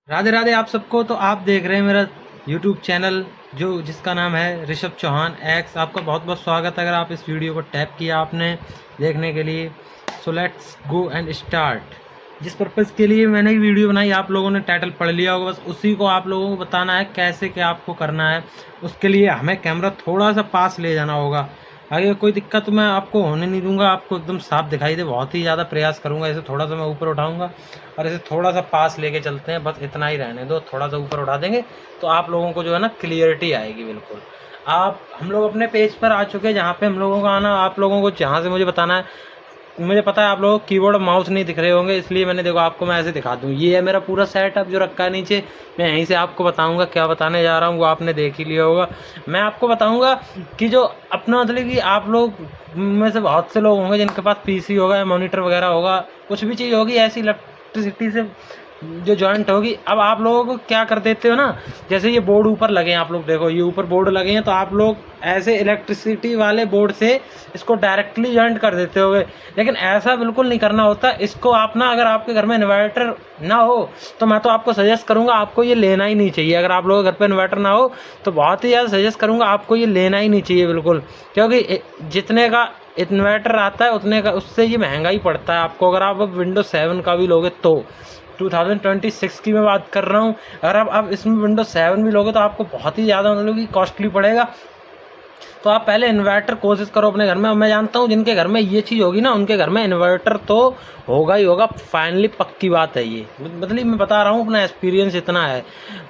राधे राधे आप सबको। तो आप देख रहे हैं मेरा यूट्यूब चैनल जिसका नाम है ऋषभ चौहान एक्स। आपका बहुत बहुत स्वागत है। अगर आप इस वीडियो को टैप किया आपने देखने के लिए, so let's go and start. जिस पर्पज़ के लिए मैंने वीडियो बनाई आप लोगों ने टाइटल पढ़ लिया होगा, बस उसी को आप लोगों को बताना है कैसे क्या आपको करना है। उसके लिए हमें कैमरा थोड़ा सा पास ले जाना होगा। आगे कोई दिक्कत मैं आपको होने नहीं दूंगा, आपको एकदम साफ दिखाई दे। बहुत ही ज़्यादा प्रयास करूंगा। इसे थोड़ा सा मैं ऊपर उठाऊंगा और इसे थोड़ा सा पास लेके चलते हैं। बस इतना ही रहने दो, थोड़ा सा ऊपर उठा देंगे तो आप लोगों को जो है ना क्लियरिटी आएगी बिल्कुल। हम लोग अपने पेज पर आ चुके हैं जहाँ पे हम लोगों का आना, आप लोगों को जहाँ से मुझे बताना है। मुझे पता है आप लोगों को कीबोर्ड और माउस नहीं दिख रहे होंगे, इसलिए मैंने देखो आपको मैं ऐसे दिखा दूँ। ये है मेरा पूरा सेटअप जो रखा है नीचे। मैं यहीं से आपको बताऊंगा क्या बताने जा रहा हूँ, वो आपने देख ही लिया होगा। मैं आपको बताऊंगा कि जो अपना मतलब कि आप लोग में से बहुत से लोग होंगे जिनके पास पीसी होगा या मॉनिटर वगैरह होगा, कुछ भी चीज़ होगी ऐसी इलेक्ट्रिसिटी से जो जॉइंट होगी। अब आप लोगों को क्या कर देते हो ना, जैसे ये बोर्ड ऊपर लगे हैं, आप लोग देखो ये ऊपर बोर्ड लगे हैं, तो आप लोग ऐसे इलेक्ट्रिसिटी वाले बोर्ड से इसको डायरेक्टली जॉइंट कर देते होगे। लेकिन ऐसा बिल्कुल नहीं करना होता। इसको आप ना, अगर आपके घर में इन्वर्टर ना हो तो मैं तो आपको सजेस्ट करूंगा आपको ये लेना ही नहीं चाहिए। अगर आप लोगों के घर पे इन्वर्टर ना हो तो बहुत ही ज़्यादा सजेस्ट करूंगा आपको ये लेना ही नहीं चाहिए बिल्कुल। क्योंकि जितने का इन्वर्टर आता है उतने का उससे ये महंगा ही पड़ता है आपको। अगर आप अब विंडोज 7 का भी लोगे तो 2026 की मैं बात कर रहा हूँ। अगर आप इसमें विंडोज 7 भी लोगे तो आपको बहुत ही ज़्यादा मतलब कि कॉस्टली पड़ेगा। तो आप पहले इन्वर्टर कोशिश करो अपने घर में। और मैं जानता हूँ जिनके घर में ये चीज़ होगी ना उनके घर में इन्वर्टर तो होगा ही होगा, फाइनली पक्की बात है ये। मतलब मैं बता रहा हूँ, अपना एक्सपीरियंस इतना है।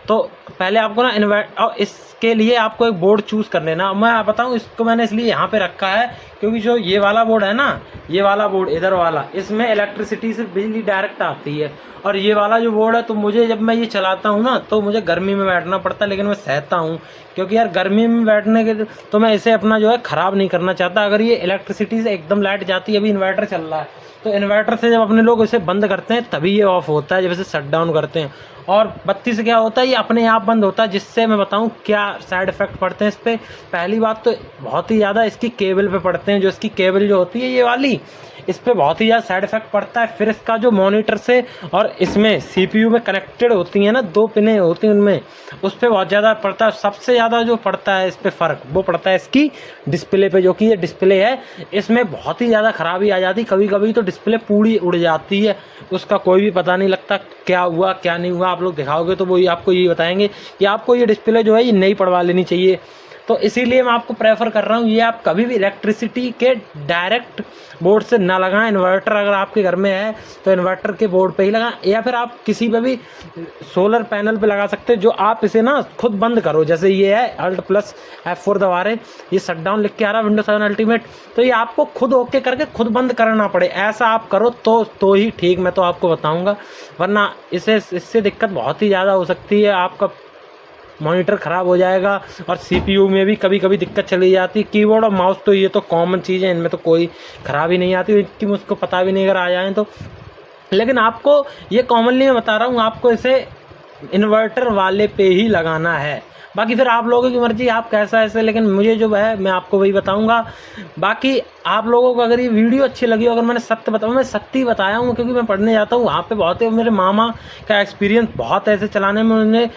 तो पहले आपको ना और इसके लिए आपको एक बोर्ड चूज़ कर लेना। मैं बताऊँ इसको मैंने इसलिए यहाँ पे रखा है क्योंकि जो ये वाला बोर्ड है ना, ये वाला बोर्ड इधर वाला, इसमें इलेक्ट्रिसिटी से बिजली डायरेक्ट आती है। और ये वाला जो बोर्ड है तो मुझे जब मैं ये चलाता हूँ ना तो मुझे गर्मी में बैठना पड़ता है, लेकिन मैं सहता हूँ क्योंकि यार गर्मी में बैठने के तो मैं इसे अपना जो है ख़राब नहीं करना चाहता। अगर ये इलेक्ट्रिसिटी से एकदम लाइट जाती है, अभी इन्वर्टर चल रहा है तो इन्वर्टर से जब अपने लोग इसे बंद करते हैं तभी ये ऑफ होता है, जब इसे शट डाउन करते हैं। और बत्ती से क्या होता है, ये अपने आप बंद होता है, जिससे मैं बताऊं क्या साइड इफ़ेक्ट पड़ते हैं इस पर। पहली बात तो बहुत ही ज़्यादा इसकी केबल पे पड़ते हैं। जो इसकी केबल जो होती है ये वाली, इस पर बहुत ही ज़्यादा साइड इफ़ेक्ट पड़ता है। फिर इसका जो मॉनिटर से और इसमें सीपीयू में कनेक्टेड होती हैं ना, दो पिनें होती हैं उनमें, उस पर बहुत ज़्यादा पड़ता है। सबसे ज़्यादा जो पड़ता है इस पर फ़र्क वो पड़ता है इसकी डिस्प्ले पे। जो कि ये डिस्प्ले है इसमें बहुत ही ज़्यादा ख़राबी आ जाती, कभी कभी तो डिस्प्ले पूरी उड़ जाती है, उसका कोई भी पता नहीं लगता क्या हुआ क्या नहीं हुआ। आप लोग दिखाओगे तो वही आपको ये बताएंगे कि आपको ये डिस्प्ले जो है ये नई पड़वा लेनी चाहिए। तो इसीलिए मैं आपको प्रेफर कर रहा हूँ ये आप कभी भी इलेक्ट्रिसिटी के डायरेक्ट बोर्ड से ना लगाएं। इन्वर्टर अगर आपके घर में है तो इन्वर्टर के बोर्ड पे ही लगाएं, या फिर आप किसी पे भी सोलर पैनल पे लगा सकते हैं। जो आप इसे ना खुद बंद करो, जैसे ये है Alt+F4 दबा रहे, ये शट डाउन लिख के आ रहा है विंडोज 7 अल्टीमेट, तो ये आपको खुद ओके करके खुद बंद करना पड़े। ऐसा आप करो तो ही ठीक, मैं तो आपको बताऊंगा, वरना इससे दिक्कत बहुत ही ज़्यादा हो सकती है। आपका मॉनिटर ख़राब हो जाएगा और सीपीयू में भी कभी कभी दिक्कत चली जाती है। कीबोर्ड और माउस तो ये तो कॉमन चीज़ है, इनमें तो कोई ख़राबी नहीं आती, इनकी मुझको पता भी नहीं अगर आ जाए तो। लेकिन आपको ये कॉमनली मैं बता रहा हूँ, आपको इसे इन्वर्टर वाले पे ही लगाना है। बाकी फिर आप लोगों की मर्जी आप कैसा ऐसे, लेकिन मुझे जो है मैं आपको वही बताऊंगा। बाकी आप लोगों को अगर ये वीडियो अच्छी लगी, अगर मैंने सत्य बताऊँ, मैं सत्य ही बताया हूँ क्योंकि मैं पढ़ने जाता हूँ वहाँ पे बहुत है। मेरे मामा का एक्सपीरियंस बहुत ऐसे चलाने में, उन्हें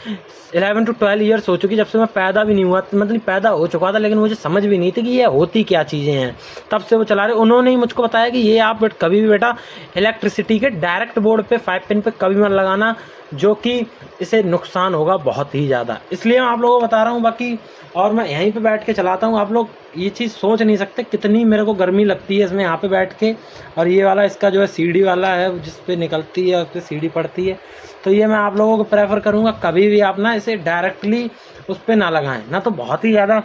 11 to 12 ईयर्स हो चुकी, जब से मैं पैदा भी नहीं हुआ, मतलब पैदा हो चुका था लेकिन मुझे समझ भी नहीं थी कि ये होती क्या चीज़ें हैं, तब से वो चला रहे। उन्होंने ही मुझको बताया कि ये आप कभी भी बेटा इलेक्ट्रिसिटी के डायरेक्ट बोर्ड पे 5 पिन पे कभी मत लगाना, जो कि इसे नुकसान होगा बहुत ही ज़्यादा। इसलिए मैं आप लोगों को बता रहा हूँ। बाकी और मैं यहीं पे बैठ के चलाता हूँ, आप लोग ये चीज़ सोच नहीं सकते कितनी मेरे को गर्मी लगती है इसमें यहाँ पे बैठ के। और ये वाला इसका जो है सीढ़ी वाला है जिस पे निकलती है, उस पर सीढ़ी पड़ती है। तो ये मैं आप लोगों को प्रेफर करूँगा कभी भी आप ना इसे डायरेक्टली उस पर ना लगाएं, ना तो बहुत ही ज़्यादा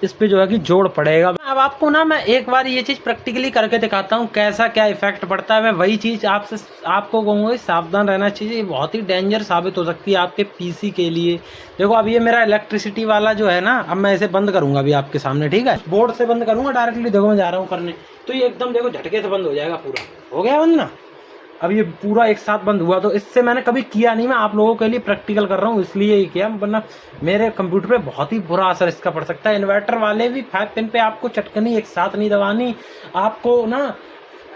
इस पे जो है कि जोड़ पड़ेगा। अब आपको ना मैं एक बार ये चीज़ प्रैक्टिकली करके दिखाता हूँ कैसा क्या इफेक्ट पड़ता है। मैं वही चीज़ आपको कहूँगा सावधान रहना चाहिए, ये बहुत ही डेंजर साबित हो सकती है आपके पीसी के लिए। देखो अब ये मेरा इलेक्ट्रिसिटी वाला जो है ना, अब मैं इसे बंद करूँगा अभी आपके सामने, ठीक है, बोर्ड से बंद करूँगा डायरेक्टली। देखो मैं जा रहा हूँ करने, तो ये एकदम देखो झटके से बंद हो जाएगा, पूरा हो गया बंद ना। अब ये पूरा एक साथ बंद हुआ, तो इससे मैंने कभी किया नहीं, मैं आप लोगों के लिए प्रैक्टिकल कर रहा हूँ इसलिए ये किया, वरना मेरे कंप्यूटर पे बहुत ही बुरा असर इसका पड़ सकता है। इन्वर्टर वाले भी 5 पिन पे आपको चटकनी एक साथ नहीं दबानी, आपको ना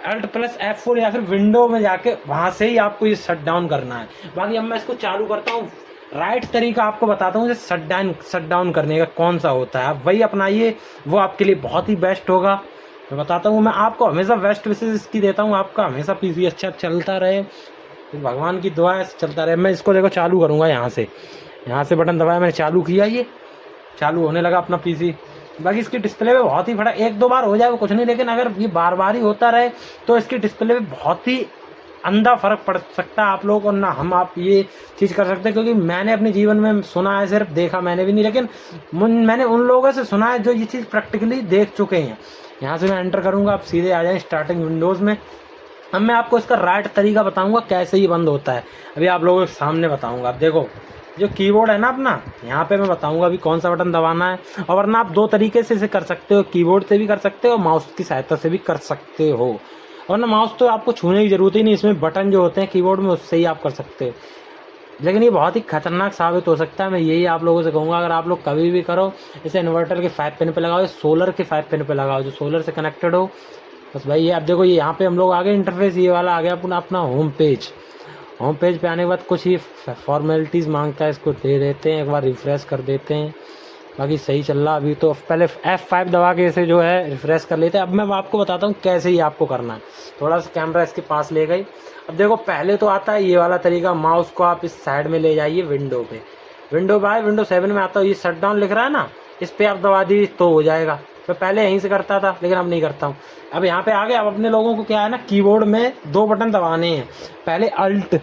Alt+F4 या फिर विंडो में जाके वहाँ से ही आपको ये शट डाउन करना है। बाकी अब मैं इसको चालू करता हूँ, राइट तरीका आपको बताता हूँ इसे शट डाउन करने का कौन सा होता है, आप वही अपनाइए, वो आपके लिए बहुत ही बेस्ट होगा। मैं बताता हूँ, मैं आपको हमेशा बेस्ट विशेष इसकी देता हूँ, आपका हमेशा पीसी अच्छा चलता रहे, भगवान की दुआ है चलता रहे। मैं इसको देखो चालू करूँगा, यहाँ से बटन दबाया, मैंने चालू किया, ये चालू होने लगा अपना पीसी। बाकी इसकी डिस्प्ले पे बहुत ही फटा, एक दो बार हो जाए वो कुछ नहीं, लेकिन अगर ये बार बार ही होता रहे तो इसकी डिस्प्ले पे बहुत ही अंधा फ़र्क पड़ सकता है आप लोग और ना आप ये चीज़ कर सकते हैं। क्योंकि मैंने अपने जीवन में सुना है, सिर्फ देखा मैंने भी नहीं, लेकिन मैंने उन लोगों से सुना है जो ये चीज़ प्रैक्टिकली देख चुके हैं। यहाँ से मैं एंटर करूँगा, आप सीधे आ जाएँ स्टार्टिंग विंडोज़ में। अब मैं आपको इसका राइट तरीका बताऊँगा कैसे ये बंद होता है, अभी आप लोगों के सामने बताऊँगा। अब देखो जो कीबोर्ड है ना अपना, यहाँ पे मैं बताऊंगा अभी कौन सा बटन दबाना है, और वरना आप दो तरीके से इसे कर सकते हो, कीबोर्ड से भी कर सकते हो, माउस की सहायता से भी कर सकते हो। वरना माउस तो आपको छूने की जरूरत ही नहीं, इसमें बटन जो होते हैं कीबोर्ड में उससे ही आप कर सकते हो। लेकिन ये बहुत ही खतरनाक साबित हो सकता है, मैं यही आप लोगों से कहूँगा, अगर आप लोग कभी भी करो इसे इन्वर्टर के 5 पिन पे लगाओ, सोलर के 5 पिन पे लगाओ, जो सोलर से कनेक्टेड हो। बस भाई ये अब देखो, ये यहाँ पे हम लोग आगे इंटरफेस ये वाला आ गया अपना होम पेज पे आने के बाद कुछ ही फॉर्मेलिटीज़ मांगता है, इसको दे देते हैं, एक बार रिफ़्रेश कर देते हैं। बाकी सही चल रहा अभी तो, पहले F5 दबा के इसे जो है रिफ़्रेश कर लेते हैं। अब मैं आपको बताता हूँ कैसे ही आपको करना है। थोड़ा सा कैमरा इसके पास ले गई। अब देखो पहले तो आता है ये वाला तरीका, माउस को आप इस साइड में ले जाइए विंडो पे, विंडो 7 में आता है, ये शट डाउन लिख रहा है ना, इस पर आप दबा दीजिए तो हो जाएगा। मैं पहले यहीं से करता था लेकिन अब नहीं करता हूँ। अब यहाँ पे आ गए। अब अपने लोगों को क्या है ना, कीबोर्ड में 2 बटन दबाने हैं, पहले अल्ट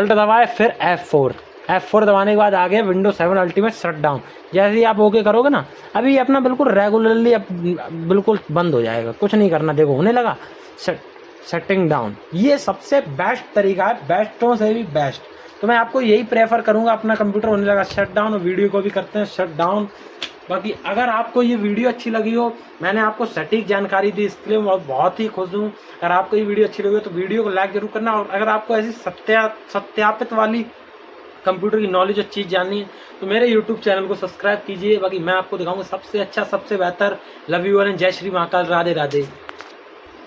दबाए, फिर F4 दबाने के बाद आ गया विंडो 7 अल्टीमेट शट डाउन। जैसे ही आप ओके करोगे ना, अभी अपना बिल्कुल रेगुलरली बिल्कुल बंद हो जाएगा, कुछ नहीं करना। देखो होने लगा शटिंग डाउन। ये सबसे बेस्ट तरीका है, बेस्टों से भी बेस्ट। तो मैं आपको यही प्रेफर करूँगा, अपना कंप्यूटर होने लगा शट डाउन, और वीडियो को भी करते हैं शट डाउन। बाकी अगर आपको ये वीडियो अच्छी लगी हो, मैंने आपको सटीक जानकारी दी, इसके लिए मैं बहुत ही खुश हूँ। अगर आपको ये वीडियो अच्छी लगी हो तो वीडियो को लाइक जरूर करना, और अगर आपको ऐसी सत्यापित वाली कंप्यूटर की नॉलेज और चीज़ जाननी है तो मेरे यूट्यूब चैनल को सब्सक्राइब कीजिए। बाकी मैं आपको दिखाऊंगा सबसे अच्छा, सबसे बेहतर। लव यू ऑल एंड जय श्री महाकाल, राधे राधे।